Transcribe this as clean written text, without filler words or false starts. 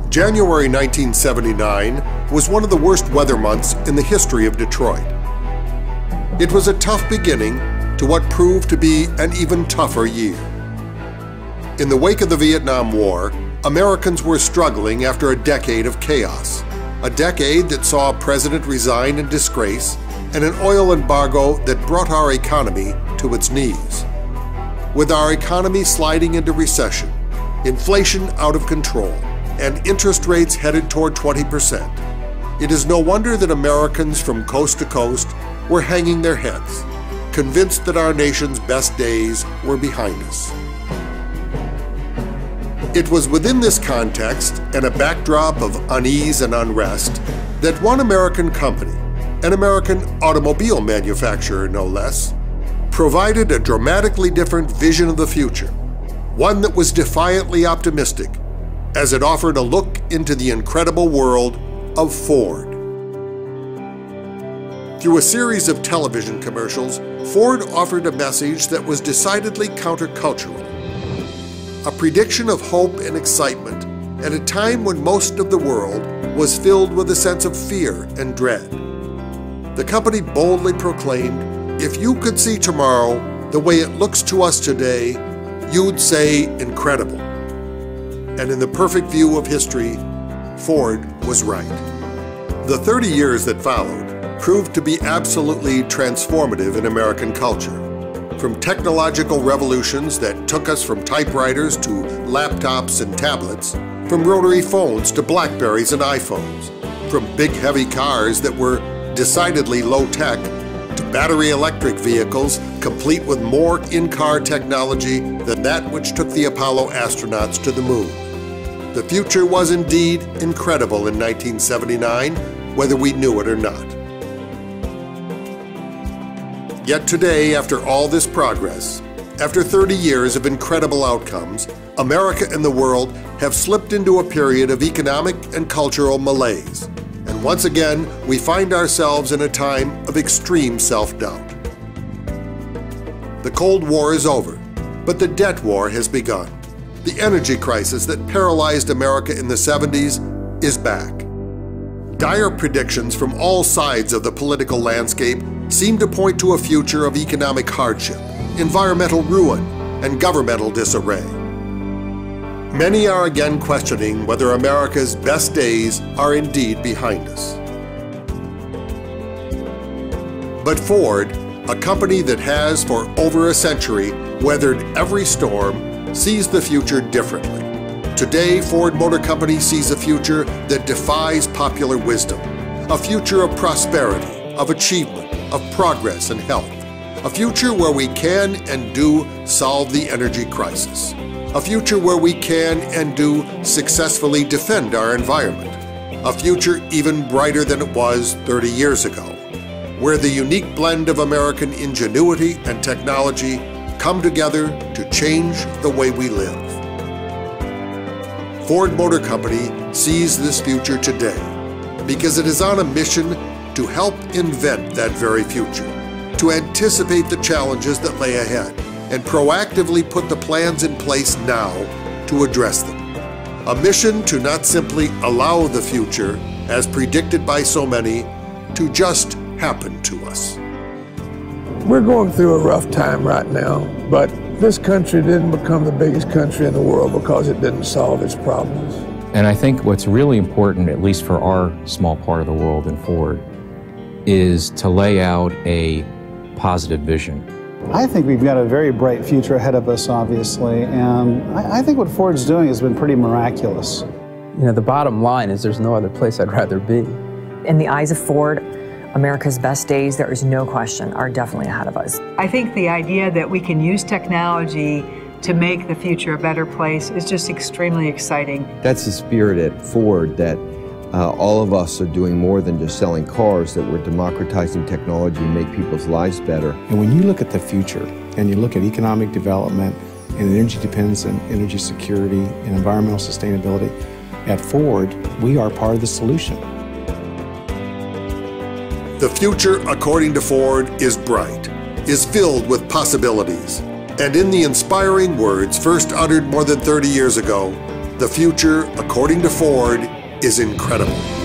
January 1979 was one of the worst weather months in the history of Detroit. It was a tough beginning to what proved to be an even tougher year. In the wake of the Vietnam War, Americans were struggling after a decade of chaos, a decade that saw a president resign in disgrace and an oil embargo that brought our economy to its knees. With our economy sliding into recession, inflation out of control, and interest rates headed toward 20%, it is no wonder that Americans from coast to coast were hanging their heads, convinced that our nation's best days were behind us. It was within this context and a backdrop of unease and unrest that one American company, an American automobile manufacturer no less, provided a dramatically different vision of the future, one that was defiantly optimistic, as it offered a look into the incredible world of Ford. Through a series of television commercials, Ford offered a message that was decidedly countercultural, a prediction of hope and excitement at a time when most of the world was filled with a sense of fear and dread. The company boldly proclaimed, "If you could see tomorrow the way it looks to us today, you'd say incredible." And in the perfect view of history, Ford was right. The 30 years that followed proved to be absolutely transformative in American culture. From technological revolutions that took us from typewriters to laptops and tablets, from rotary phones to Blackberries and iPhones, from big heavy cars that were decidedly low-tech to battery electric vehicles complete with more in-car technology than that which took the Apollo astronauts to the moon. The future was indeed incredible in 1979, whether we knew it or not. Yet today, after all this progress, after 30 years of incredible outcomes, America and the world have slipped into a period of economic and cultural malaise. And once again, we find ourselves in a time of extreme self-doubt. The Cold War is over, but the debt war has begun. The energy crisis that paralyzed America in the 70s is back. Dire predictions from all sides of the political landscape seem to point to a future of economic hardship, environmental ruin, and governmental disarray. Many are again questioning whether America's best days are indeed behind us. But Ford, a company that has for over a century weathered every storm, sees the future differently. Today, Ford Motor Company sees a future that defies popular wisdom, a future of prosperity, of achievement, of progress and health, a future where we can and do solve the energy crisis, a future where we can and do successfully defend our environment, a future even brighter than it was 30 years ago, where the unique blend of American ingenuity and technology come together to change the way we live. Ford Motor Company sees this future today because it is on a mission to help invent that very future, to anticipate the challenges that lay ahead, and proactively put the plans in place now to address them. A mission to not simply allow the future, as predicted by so many, to just happen to us. We're going through a rough time right now, but this country didn't become the biggest country in the world because it didn't solve its problems. And I think what's really important, at least for our small part of the world in Ford, is to lay out a positive vision. I think we've got a very bright future ahead of us, obviously, and I think what Ford's doing has been pretty miraculous. You know, the bottom line is there's no other place I'd rather be. In the eyes of Ford, America's best days, there is no question, are definitely ahead of us. I think the idea that we can use technology to make the future a better place is just extremely exciting. That's the spirit at Ford, that all of us are doing more than just selling cars, that we're democratizing technology to make people's lives better. And when you look at the future and you look at economic development and energy dependence and energy security and environmental sustainability, at Ford, we are part of the solution. The future, according to Ford, is bright, is filled with possibilities. And in the inspiring words first uttered more than 30 years ago, The future, according to Ford, is incredible.